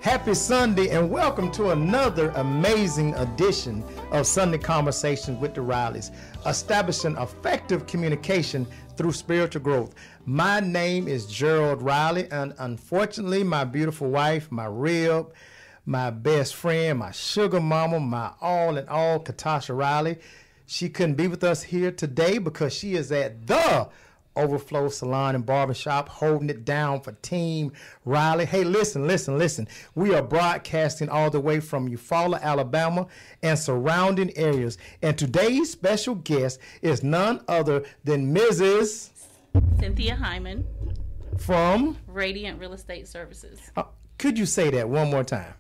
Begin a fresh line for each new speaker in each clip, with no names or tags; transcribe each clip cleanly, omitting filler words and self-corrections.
Happy Sunday and welcome to another amazing edition of Sunday Conversations with the Rileys, establishing effective communication through spiritual growth. My name is Gerald Riley, and unfortunately my beautiful wife, my rib, my best friend, my sugar mama, my all in all, Katasha Riley, she couldn't be with us here today because she is at the Overflow Salon and Barbershop, holding it down for Team Riley. Hey, listen. We are broadcasting all the way from Eufaula, Alabama and surrounding areas. And today's special guest is none other than Mrs.
Cynthia Hymon
from
Radiant Real Estate Services.
Could you say that one more time?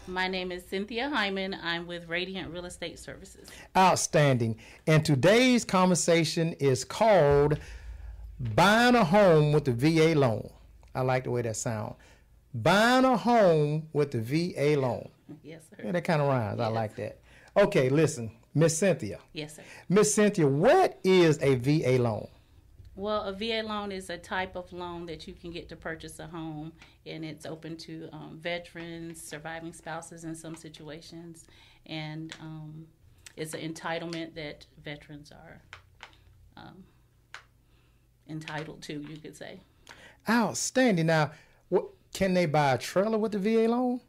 My name is Cynthia Hymon. I'm with Radiant Real Estate Services.
Outstanding. And today's conversation is called Buying a Home with the VA Loan. I like the way that sounds. Buying a home with the VA loan.
Yes, sir.
Yeah, that kind of rhymes.
Yes.
I like that. Okay, listen, Miss Cynthia.
Yes, sir.
Miss Cynthia, what is a VA loan?
Well, a VA loan is a type of loan that you can get to purchase a home, and it's open to veterans, surviving spouses in some situations, and it's an entitlement that veterans are entitled to, you could say.
Outstanding. Now, can they buy a trailer with the VA loan?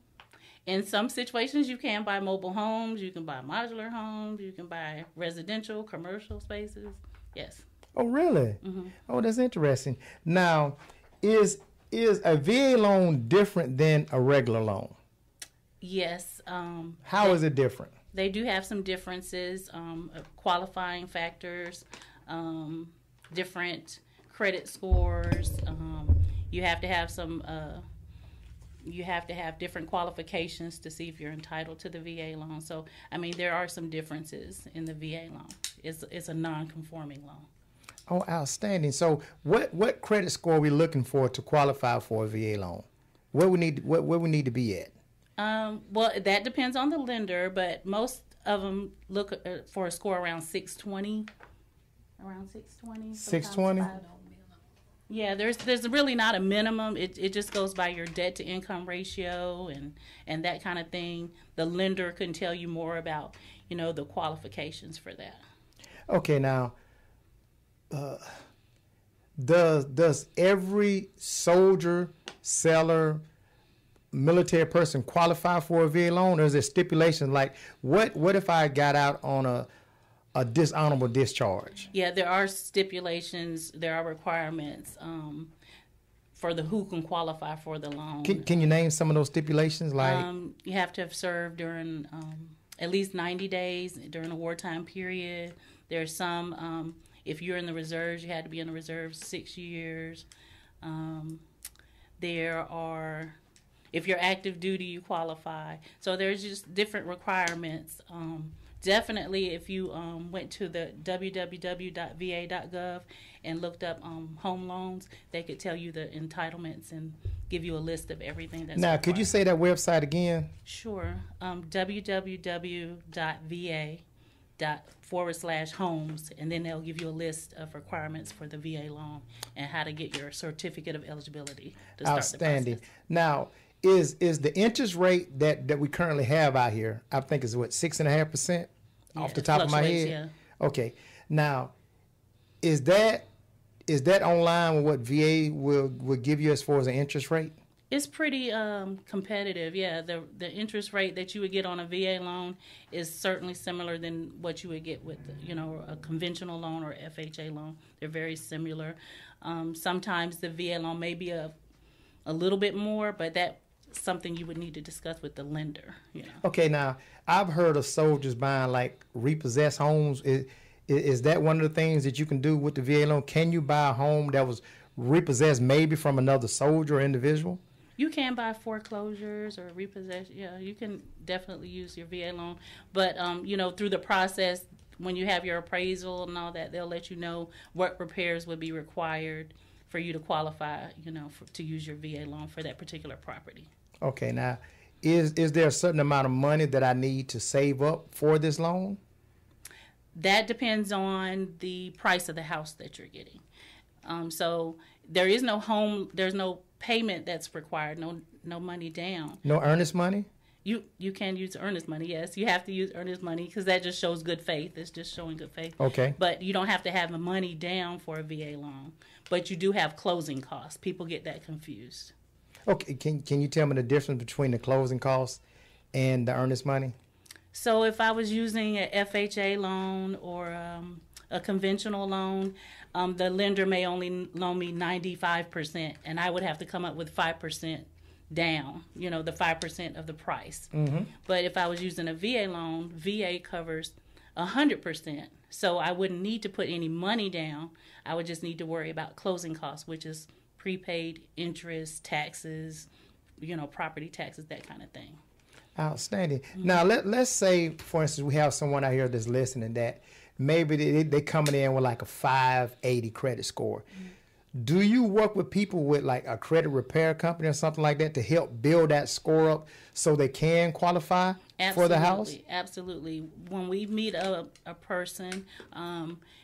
In some situations, you can buy mobile homes, you can buy modular homes, you can buy residential, commercial spaces. Yes.
Oh, really?
Mm-hmm.
Oh, that's interesting. Now, is a VA loan different than a regular loan?
Yes.
How is it different?
They do have some differences, qualifying factors, different credit scores. You have to have different qualifications to see if you're entitled to the VA loan. So, I mean, there are some differences in the VA loan. It's a non-conforming loan.
Oh, outstanding. So what credit score are we looking for to qualify for a VA loan? Where we need to be at?
Well, that depends on the lender, but most of them look for a score around 620. Around 620.
620?
Yeah, there's really not a minimum. It just goes by your debt to income ratio and that kind of thing. The lender can tell you more about, the qualifications for that.
Okay, now does every soldier, sailor, military person qualify for a VA loan, or is there stipulations like what if I got out on a dishonorable discharge?
Yeah, there are stipulations, there are requirements for who can qualify for the loan.
Can you name some of those stipulations? Like
you have to have served during at least 90 days during a wartime period. There's some, if you're in the reserves, you had to be in the reserves 6 years. If you're active duty, you qualify. So there's just different requirements. Definitely, if you went to the www.va.gov and looked up home loans, they could tell you the entitlements and give you a list of everything that's
Now,
required.
could you say that website again?
Sure. www.va./homes, and then they'll give you a list of requirements for the VA loan and how to get your certificate of eligibility to start
Outstanding.
the process.
Now, is the interest rate that we currently have out here, I think is what, 6.5% off the top of my head?
Yeah.
Okay. Now, is that online with what VA will give you as far as an interest rate?
It's pretty competitive, yeah. The interest rate that you would get on a VA loan is certainly similar than what you would get with, a conventional loan or FHA loan. They're very similar. Sometimes the VA loan may be a little bit more, but that's something you would need to discuss with the lender.
Okay, now I've heard of soldiers buying like repossessed homes. Is that one of the things that you can do with the VA loan? Can you buy a home that was repossessed maybe from another soldier or individual?
You can buy foreclosures or repossess. Yeah, you can definitely use your VA loan. But, through the process, when you have your appraisal and all that, they'll let you know what repairs would be required for you to qualify, to use your VA loan for that particular property.
Okay, now, is there a certain amount of money that I need to save up for this loan?
That depends on the price of the house that you're getting. So there is no home. There's no payment that's required. No money down.
No earnest money?
You can use earnest money. Yes, you have to use earnest money because that just shows good faith. It's just showing good faith.
Okay.
But you don't have to have the money down for a VA loan. But you do have closing costs. People get that confused.
Okay. Can you tell me the difference between the closing costs and the earnest money?
So if I was using a FHA loan or a conventional loan, the lender may only loan me 95%, and I would have to come up with 5% down, the 5% of the price. Mm-hmm. But if I was using a VA loan, VA covers 100%. So I wouldn't need to put any money down. I would just need to worry about closing costs, which is prepaid interest, taxes, property taxes, that kind of thing.
Outstanding. Mm-hmm. Now, let's say, for instance, we have someone out here that's listening that maybe they coming in with like a 580 credit score. Mm-hmm. Do you work with people with like a credit repair company or something like that to help build that score up so they can qualify for the house?
Absolutely. When we meet a person,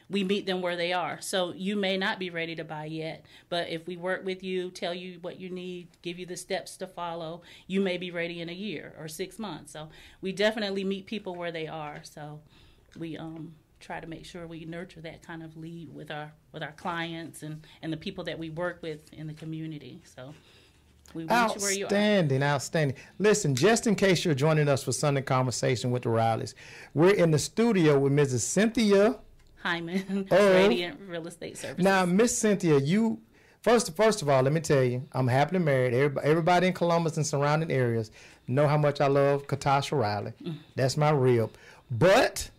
we meet them where they are. So you may not be ready to buy yet, but if we work with you, tell you what you need, give you the steps to follow, you may be ready in a year or 6 months. So we definitely meet people where they are. So we try to make sure we nurture that kind of lead with our clients and the people that we work with in the community. So we meet you where you are. Outstanding.
Listen, just in case you're joining us for Sunday Conversation with the Rileys, we're in the studio with Mrs. Cynthia
Hymon, Radiant Real Estate Services.
Now, Miss Cynthia, you first of all, let me tell you, I'm happily married. Everybody in Columbus and surrounding areas know how much I love Katasha Riley. That's my rib. But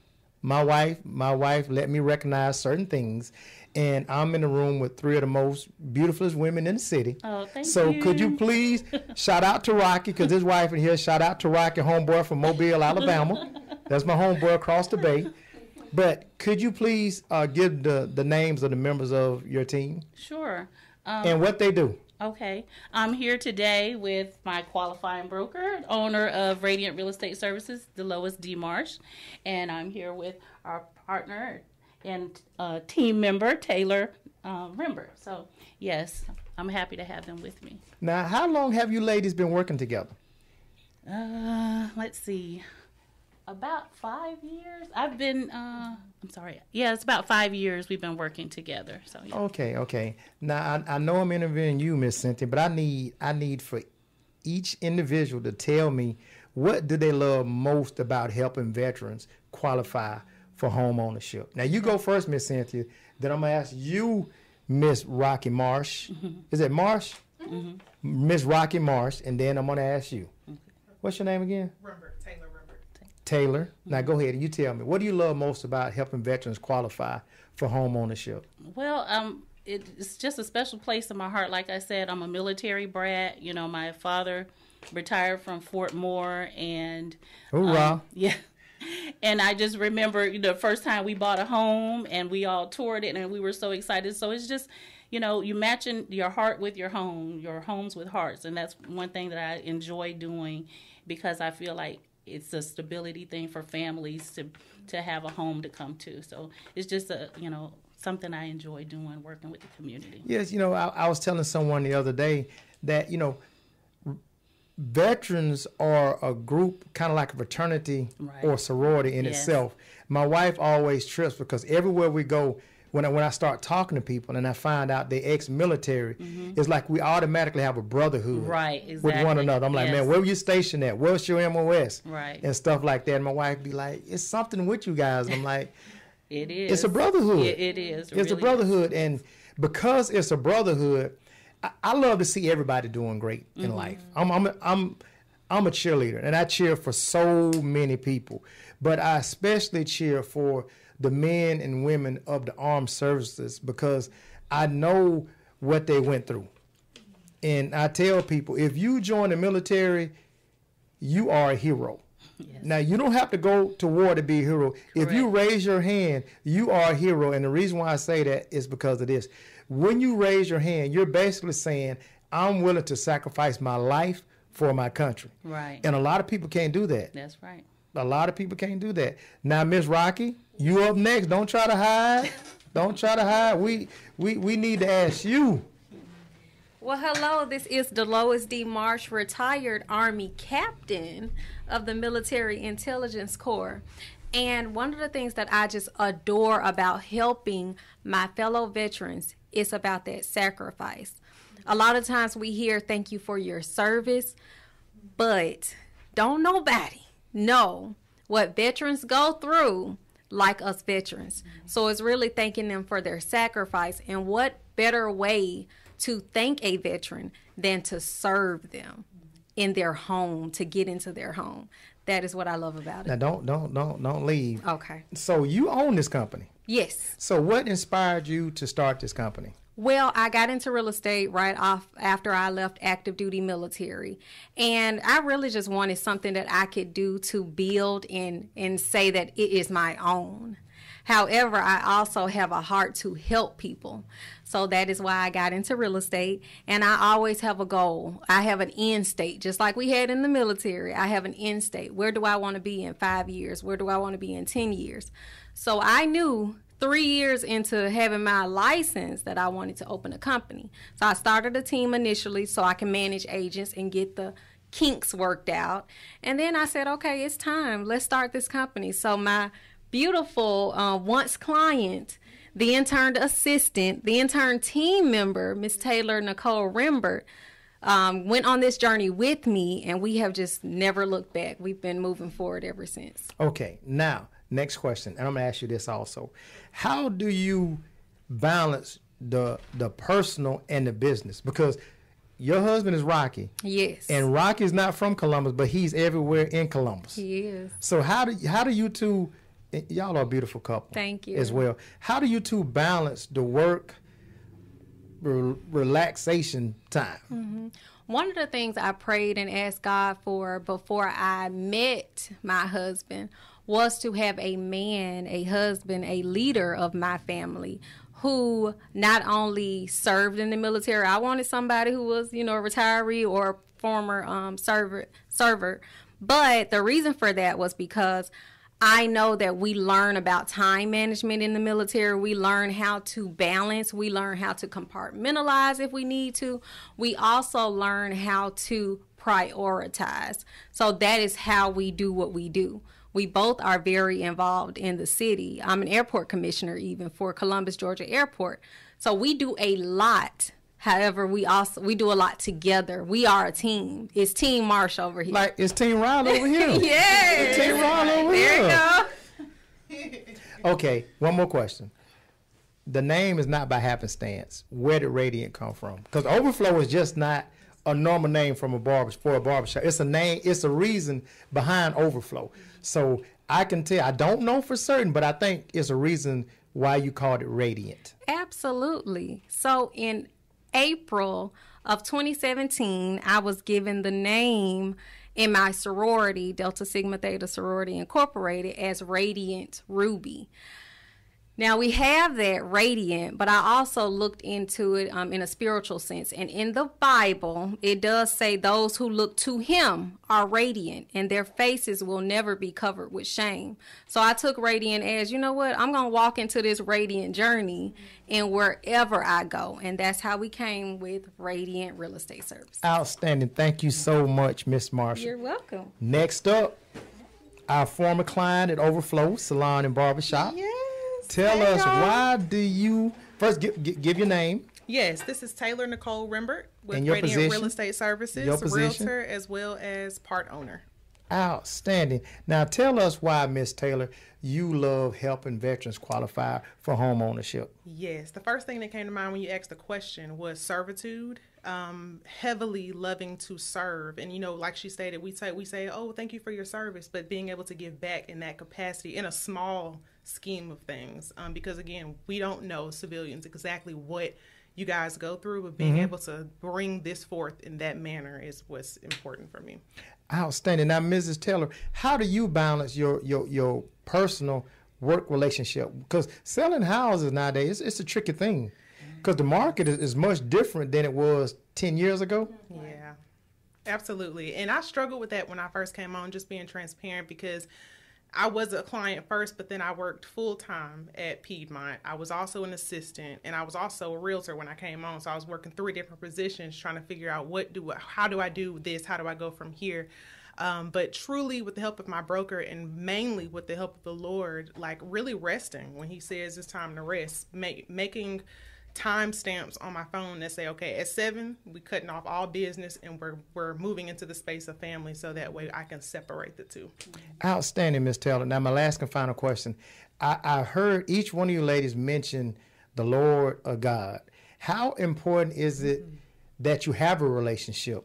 my wife let me recognize certain things, and I'm in the room with 3 of the most beautifulest women in the city.
Oh, thank you.
So could you please shout out to Rocky, because his wife in here, shout out to Rocky, homeboy from Mobile, Alabama. That's my homeboy across the bay. But could you please give the names of the members of your team?
Sure.
And what they do?
Okay. I'm here today with my qualifying broker, owner of Radiant Real Estate Services, Delois D. Marsh. And I'm here with our partner and team member, Taylor Rimber. So, yes, I'm happy to have them with me.
Now, how long have you ladies been working together?
Let's see. About 5 years. I've been, it's about 5 years we've been working together. So yeah.
Okay. Now, I know I'm interviewing you, Miss Cynthia, but I need for each individual to tell me what do they love most about helping veterans qualify for home ownership. Now, you go first, Miss Cynthia. Then I'm going to ask you, Miss Rocky Marsh. Mm-hmm. Is it Marsh? Mm-hmm. Miss Rocky Marsh. And then I'm going to ask you. Okay. What's your name again? Taylor. Now go ahead and you tell me, what do you love most about helping veterans qualify for home ownership?
Well, it's just a special place in my heart. Like I said, I'm a military brat. My father retired from Fort Moore, and
hoorah.
Yeah. And I just remember the first time we bought a home and we all toured it and we were so excited. So it's just, you matching your heart with your homes with hearts. And that's one thing that I enjoy doing, because I feel like it's a stability thing for families to have a home to come to. So it's just something I enjoy doing, working with the community.
Yes, I was telling someone the other day that, veterans are a group kind of like a fraternity or sorority in itself. My wife always trips because everywhere we go, when I start talking to people and I find out they're ex-military, it's like we automatically have a brotherhood with one another. I'm like, man, where were you stationed at? Where's your MOS?
Right.
And stuff like that. And my wife be like, it's something with you guys. And I'm like,
it is.
It's a brotherhood.
It is.
It's a brotherhood. And because it's a brotherhood, I love to see everybody doing great in life. I'm a cheerleader, and I cheer for so many people. But I especially cheer for the men and women of the armed services, because I know what they went through. And I tell people, if you join the military, you are a hero. Yes. Now, you don't have to go to war to be a hero. Correct. If you raise your hand, you are a hero. And the reason why I say that is because of this. When you raise your hand, you're basically saying, I'm willing to sacrifice my life for my country.
Right.
And a lot of people can't do that.
That's right.
A lot of people can't do that. Now, Miss Rocky, you up next. Don't try to hide. Don't try to hide. We need to ask you
Well, hello, this is Delois D. Marsh, retired Army captain of the Military Intelligence Corps. And one of the things that I just adore about helping my fellow veterans is about that sacrifice. A lot of times we hear, thank you for your service, but don't nobody know what veterans go through like us veterans. So it's really thanking them for their sacrifice. And what better way to thank a veteran than to serve them in their home, to get into their home. That is what I love about it.
Now don't leave.
Okay.
So you own this company.
Yes.
So what inspired you to start this company?
Well, I got into real estate right off after I left active duty military. And I really just wanted something that I could do to build and say that it is my own. However, I also have a heart to help people. So that is why I got into real estate. And I always have a goal. I have an end state, just like we had in the military. I have an end state. Where do I want to be in 5 years? Where do I want to be in 10 years? So I knew 3 years into having my license that I wanted to open a company. So I started a team initially so I can manage agents and get the kinks worked out. And then I said, okay, it's time. Let's start this company. So my beautiful once client, the intern assistant, the intern team member, Miss Taylor Nicole Rembert, went on this journey with me, and we have just never looked back. We've been moving forward ever since.
Okay, now, next question, and I'm going to ask you this also. How do you balance the personal and the business? Because your husband is Rocky.
Yes.
And Rocky's not from Columbus, but he's everywhere in Columbus.
He is.
So how do you two, y'all are a beautiful couple.
Thank you.
As well. How do you two balance the work relaxation time?
Mm-hmm. One of the things I prayed and asked God for before I met my husband was to have a man, a husband, a leader of my family who not only served in the military. I wanted somebody who was, a retiree or former server. But the reason for that was because I know that we learn about time management in the military. We learn how to balance. We learn how to compartmentalize if we need to. We also learn how to prioritize. So that is how we do what we do. We both are very involved in the city. I'm an airport commissioner even for Columbus, Georgia Airport. So we do a lot. However, we do a lot together. We are a team. It's Team Marsh over here.
Like, it's Team Riley over here.
Yes.
Team Riley over here.
There you
go. Okay, one more question. The name is not by happenstance. Where did Radiant come from? Because Overflow is just not a normal name for a barbershop. It's a name, it's a reason behind Overflow. So I can tell, I don't know for certain, but I think it's a reason why you called it Radiant.
Absolutely. So in April of 2017, I was given the name in my sorority, Delta Sigma Theta Sorority Incorporated, as Radiant Ruby. Now, we have that radiant, but I also looked into it in a spiritual sense. And in the Bible, it does say those who look to him are radiant, and their faces will never be covered with shame. So I took radiant as, I'm going to walk into this radiant journey and wherever I go. And that's how we came with Radiant Real Estate Service.
Outstanding. Thank you so much, Miss Marshall.
You're welcome.
Next up, our former client at Overflow Salon and Barbershop.
Yes.
Tell us, why do you first give your name?
Yes, this is Taylor Nicole Rembert with
And your
Radiant
position?
Real Estate Services,
Your position?
realtor as well as part owner.
Outstanding. Now tell us why, Miss Taylor, you love helping veterans qualify for home ownership.
Yes, the first thing that came to mind when you asked the question was servitude. Heavily loving to serve, and like she stated, we say, oh, thank you for your service, but being able to give back in that capacity in a small scheme of things, because again, we don't know civilians exactly what you guys go through, but being able to bring this forth in that manner is what's important for me.
Outstanding. Now, Mrs. Taylor, how do you balance your personal work relationship? Because selling houses nowadays, it's a tricky thing. Because the market is much different than it was 10 years ago.
Yeah, absolutely. And I struggled with that when I first came on, just being transparent, because I was a client first, but then I worked full time at Piedmont. I was also an assistant, and I was also a realtor when I came on. So I was working 3 different positions, trying to figure out how do I do this? How do I go from here? But truly, with the help of my broker and mainly with the help of the Lord, like really resting when He says it's time to rest, making time stamps on my phone that say, okay, at 7, we cutting off all business and we're moving into the space of family, so that way I can separate the two.
Outstanding, Ms. Taylor. Now, my last and final question. I heard each one of you ladies mention the Lord or God. How important is it that you have a relationship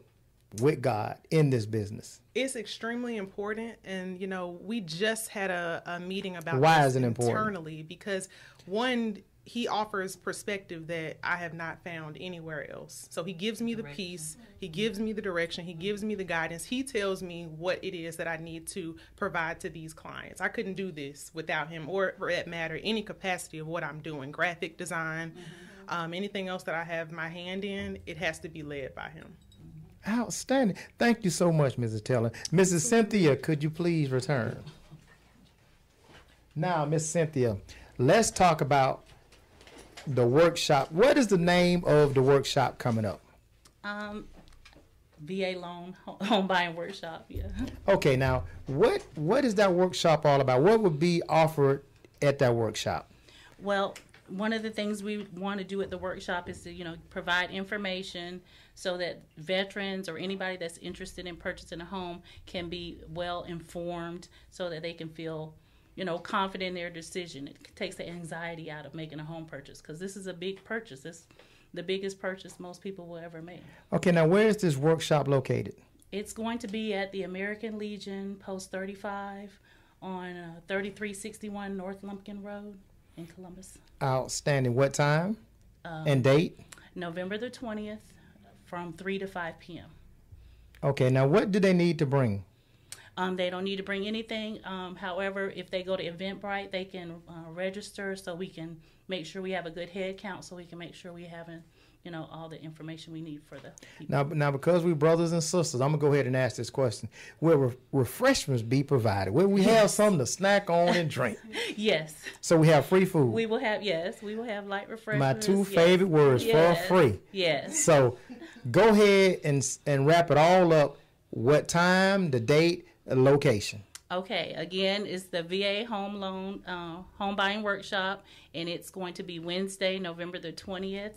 with God in this business?
It's extremely important, and we just had a meeting about
Why
this
is it important?
internally, because one, He offers perspective that I have not found anywhere else. So He gives me the peace, He gives me the direction, He gives me the guidance. He tells me what it is that I need to provide to these clients. I couldn't do this without Him, or for that matter, any capacity of what I'm doing, graphic design, anything else that I have my hand in, it has to be led by Him.
Outstanding. Thank you so much, Mrs. Taylor. Mrs. Cynthia, could you please return? Now, Miss Cynthia, let's talk about the workshop. What is the name of the workshop coming up?
VA loan home buying workshop. Yeah.
Okay, now what is that workshop all about? What would be offered at that workshop?
Well, one of the things we want to do at the workshop is to, provide information so that veterans or anybody that's interested in purchasing a home can be well informed, so that they can feel, confident in their decision. It takes the anxiety out of making a home purchase, because this is a big purchase. It's the biggest purchase most people will ever make.
Okay, now where is this workshop located?
It's going to be at the American Legion, Post 35, on 3361 North Lumpkin Road in Columbus.
Outstanding. What time and date?
November the 20th from 3 to 5 p.m.
Okay, now what do they need to bring?
They don't need to bring anything. However, if they go to Eventbrite, they can register, so we can make sure we have a good head count, so we can make sure we have all the information we need for the people.
Now, because we're brothers and sisters, I'm going to go ahead and ask this question. Will refreshments be provided? Will we have something to snack on and drink?
Yes.
So we have free food?
We will have light refreshments.
My 2 favorite words, for free.
Yes.
So go ahead and wrap it all up. What time, the date, location?
Okay, again, it's the VA home loan home buying workshop, and it's going to be Wednesday, November the 20th,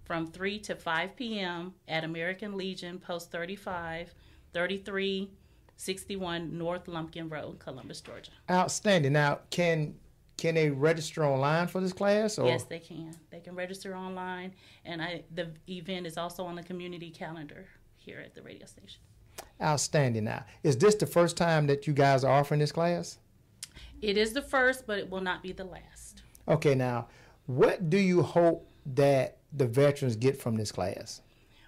from 3 to 5 p.m. at American Legion, Post 35, 3361 North Lumpkin Road, Columbus, Georgia.
Outstanding. Now, can they register online for this class? Or?
Yes, they can. They can register online, and the event is also on the community calendar here at the radio station.
Outstanding. Now, is this the first time that you guys are offering this class?
It is the first, but it will not be the last.
Okay, now, what do you hope that the veterans get from this class?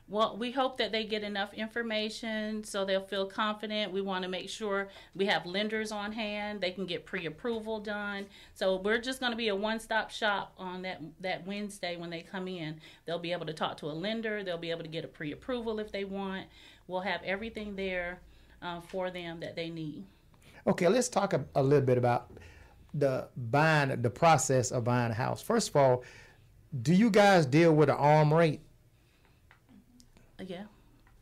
Well, we hope that they get enough information so they'll feel confident. We want to make sure we have lenders on hand. They can get pre-approval done. So we're just going to be a one-stop shop on that Wednesday when they come in. They'll be able to talk to a lender. They'll be able to get a pre-approval if they want. We'll have everything there for them that they need.
Okay, let's talk a little bit about the process of buying a house. First of all, do you guys deal with an arm rate?
Yeah.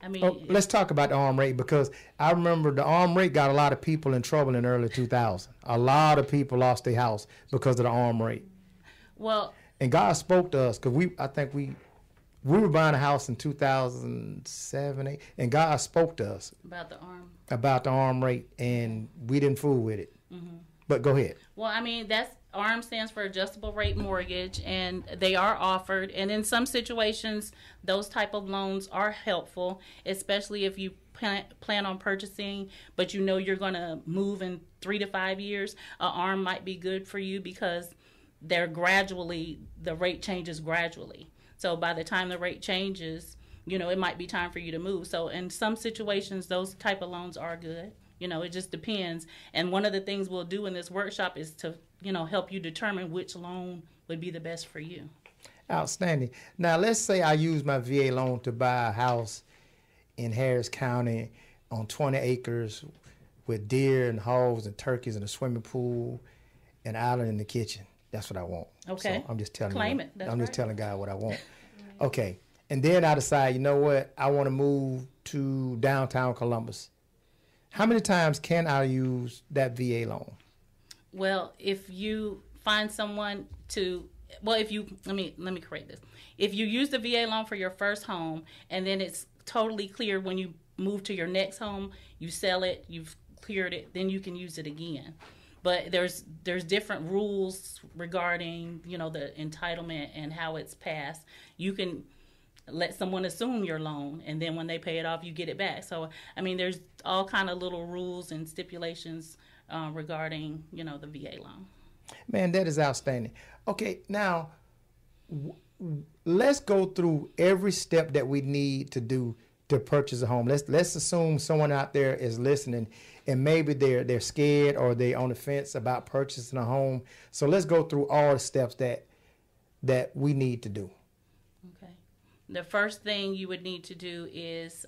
I mean,
let's talk about the arm rate, because I remember the arm rate got a lot of people in trouble in early 2000. A lot of people lost their house because of the arm rate.
Well,
and God spoke to us, because I think we were buying a house in 2007, 8, and God spoke to us about the arm rate, and we didn't fool with it. Mm-hmm. But go ahead.
Well, I mean, ARM stands for adjustable rate mortgage, and they are offered. And in some situations, those type of loans are helpful, especially if you plan on purchasing, but you're going to move in 3 to 5 years. ARM might be good for you because the rate changes gradually. So by the time the rate changes, it might be time for you to move. So in some situations, those type of loans are good. It just depends. And one of the things we'll do in this workshop is to, help you determine which loan would be the best for you.
Outstanding. Now, let's say I use my VA loan to buy a house in Harris County on 20 acres with deer and hogs and turkeys and a swimming pool, an island in the kitchen. That's what I want.
Okay.
So I'm just telling
Claim
you.
it. That's
I'm just
right.
telling God what I want. Okay. And then I decide, you know what? I want to move to downtown Columbus. How many times can I use that VA loan?
Well, if you find someone to, well, if you, let me correct this. If you use the VA loan for your first home and then it's totally cleared when you move to your next home, you sell it, you've cleared it, then you can use it again. But there's different rules regarding, you know, the entitlement and how it's passed. You can let someone assume your loan, and then when they pay it off, you get it back. So, I mean, there's all kind of little rules and stipulations regarding, you know, the VA loan.
Man, that is outstanding. Okay, now let's go through every step that we need to do to purchase a home. Let's assume someone out there is listening, and maybe they're scared or they're on the fence about purchasing a home. So let's go through all the steps that we need to do.
Okay. The first thing you would need to do is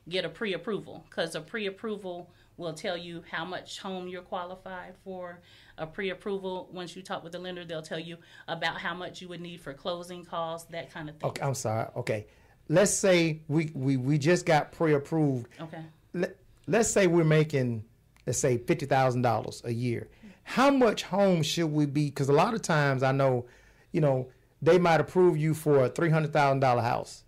get a pre-approval, because a pre-approval will tell you how much home you're qualified for. A pre-approval, once you talk with the lender, they'll tell you about how much you would need for closing costs, that kind of thing.
Okay, I'm sorry. Okay. Let's say we just got pre-approved.
Okay.
Let's say we're making, let's say, $50,000 a year. How much home should we be? Because a lot of times I know, you know, they might approve you for a $300,000 house,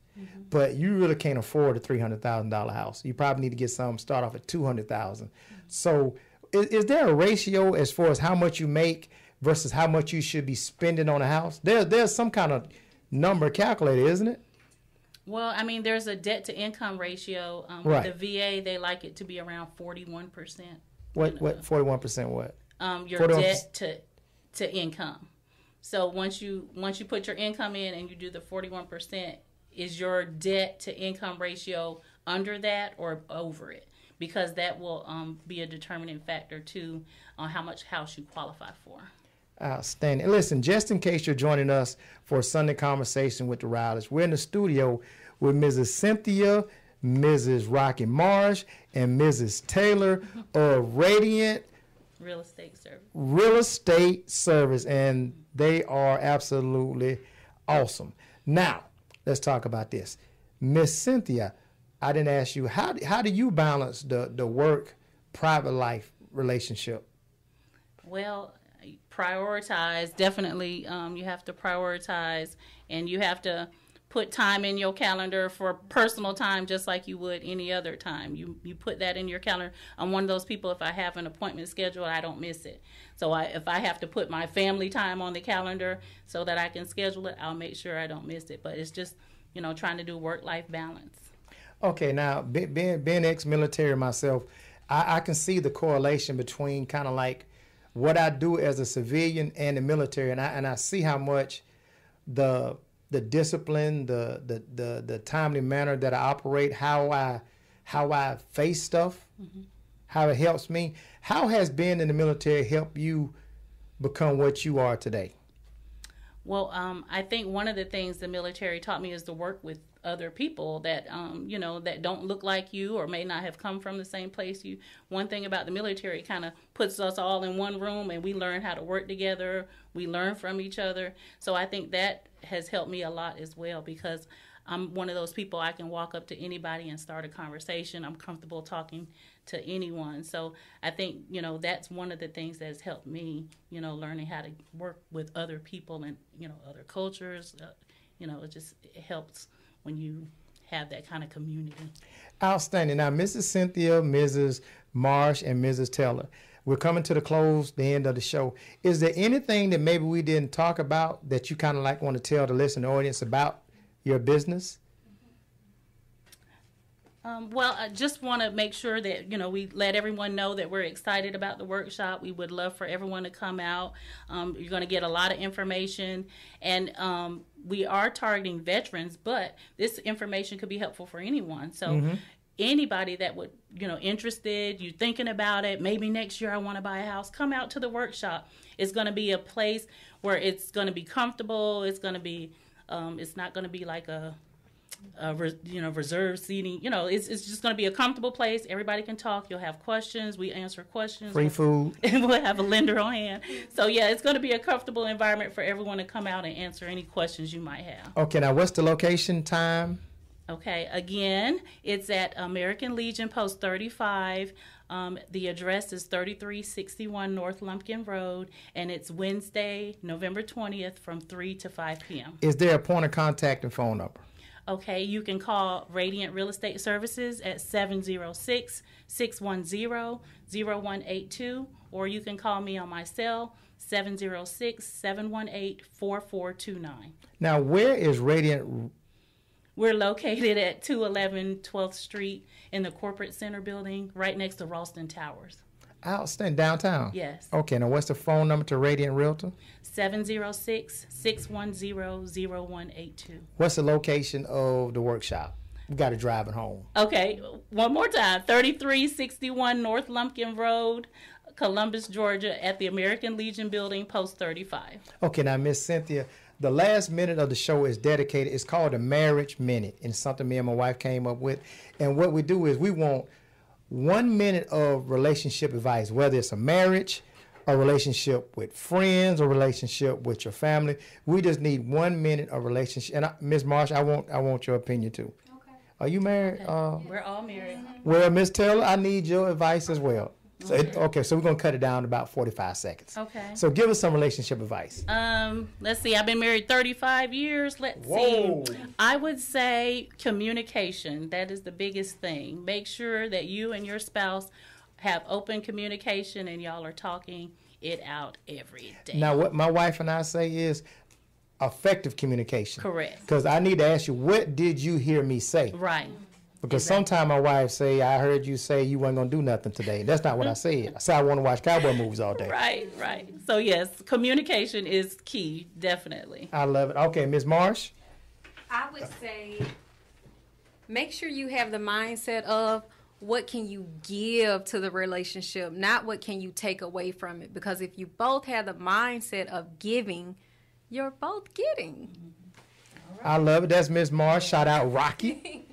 but you really can't afford a $300,000 house. You probably need to get some, start off at $200,000. So is there a ratio as far as how much you make versus how much you should be spending on a house? There's some kind of number calculated, isn't it?
Well, I mean, there's a debt to income ratio.
Right.
With the VA, they like it to be around 41%.
What 41% what?
Your
41%.
debt to income. So once you put your income in and you do the 41%, is your debt to income ratio under that or over it? Because that will be a determining factor too on how much house you qualify for.
Outstanding. Listen, just in case you're joining us for a Sunday conversation with the Rileys, we're in the studio with Mrs. Cynthia, Mrs. Rocky Marsh, and Mrs. Taylor of Radiant
Real estate service, and they are absolutely awesome. Now, let's talk about this. Miss Cynthia, I didn't ask you, how do you balance the work-private life relationship? Well, prioritize, definitely. You have to prioritize, and you have to put time in your calendar for personal time just like you would any other time. You put that in your calendar. I'm one of those people, if I have an appointment scheduled, I don't miss it. So if I have to put my family time on the calendar so that I can schedule it, I'll make sure I don't miss it. But it's just, you know, trying to do work-life balance. Okay,
now, being ex-military myself, I can see the correlation between kind of like what I do as a civilian and the military, and I see how much the discipline, the timely manner that I operate, how I face stuff, how it helps me. How has being in the military helped you become what you are today?
Well, I think one of the things the military taught me is to work with other people that, you know, that don't look like you or may not have come from the same place. One thing about the military, kind of puts us all in one room and we learn how to work together. We learn from each other. So I think that has helped me a lot as well, because I'm one of those people, I can walk up to anybody and start a conversation. I'm comfortable talking to anyone. So I think, you know, that's one of the things that has helped me, you know, learning how to work with other people and, you know, other cultures. You know, it helps when you have that kind of community.
Outstanding. Now, Mrs. Cynthia, Mrs. Marsh, and Mrs. Taylor, we're coming to the end of the show. Is there anything that maybe we didn't talk about that you kind of like want to tell the listening audience about your business?
Well, I just want to make sure that, you know, we let everyone know that we're excited about the workshop. We would love for everyone to come out. You're going to get a lot of information, and we are targeting veterans, but this information could be helpful for anyone. So anybody that would, you know, interested, you're thinking about it, maybe next year I want to buy a house, come out to the workshop. It's going to be a place where it's going to be comfortable. It's going to be, it's not going to be like a reserved seating. It's just going to be a comfortable place. Everybody can talk. You'll have questions. We answer questions.
Free food.
And we'll have a lender on hand. So, yeah, it's going to be a comfortable environment for everyone to come out and answer any questions you might have.
Okay, now what's the location, time?
Okay, again, it's at American Legion Post 35. The address is 3361 North Lumpkin Road, and it's Wednesday, November 20th from 3 to 5 p.m.
Is there a point of contact and phone number?
Okay, you can call Radiant Real Estate Services at 706-610-0182, or you can call me on my cell, 706-718-4429.
Now, where is Radiant?
We're located at 211 12th Street in the Corporate Center building, right next to Ralston Towers.
Outstanding. Downtown?
Yes.
Okay, now what's the phone number to Radiant Realtor?
706-610-0182.
What's the location of the workshop? We got to drive it home.
Okay, one more time. 3361 North Lumpkin Road, Columbus, Georgia, at the American Legion building, Post 35.
Okay, now, Miss Cynthia, the last minute of the show is dedicated. It's called the Marriage Minute, and it's something me and my wife came up with. And what we do is we want 1 minute of relationship advice, whether it's a marriage, a relationship with friends, or relationship with your family. We just need 1 minute of relationship. And Ms. Marsh, I want your opinion too. Okay. Are you married?
Okay. We're all married.
Well, Ms. Taylor, I need your advice as well. So so we're gonna cut it down to about 45 seconds.
Okay.
So give us some relationship advice.
Let's see. I've been married 35 years. Let's see. I would say communication. That is the biggest thing. Make sure that you and your spouse have open communication and y'all are talking it out every day.
Now, what my wife and I say is effective communication.
Correct.
Because I need to ask you, what did you hear me say?
Right.
Because sometimes my wife say, I heard you say you weren't going to do nothing today. That's not what I said. I said I want to watch cowboy movies all day.
Right. So, yes, communication is key, definitely.
I love it. Okay, Ms. Marsh?
I would say make sure you have the mindset of what can you give to the relationship, not what can you take away from it. Because if you both have the mindset of giving, you're both getting.
Right. I love it. That's Ms. Marsh. Shout out Rocky.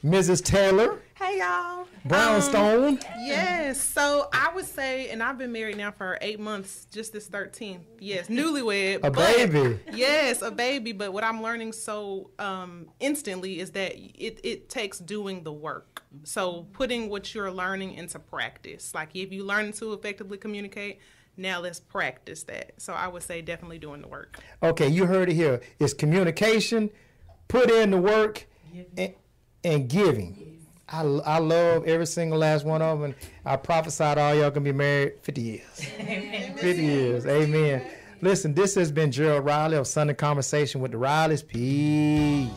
Mrs. Taylor.
Hey, y'all.
Brownstone.
Yes. So I would say, and I've been married now for 8 months, just this 13th. Yes, newlywed.
Baby.
Yes, a baby. But what I'm learning so instantly is that it takes doing the work. So putting what you're learning into practice. Like if you learn to effectively communicate, now let's practice that. So I would say definitely doing the work.
Okay, you heard it here. It's communication, put in the work, and giving. I love every single last one of them. And I prophesied all y'all gonna be married 50 years. Amen. 50 years. Amen. Listen, this has been Gerald Riley of Sunday Conversation with the Rileys. Peace.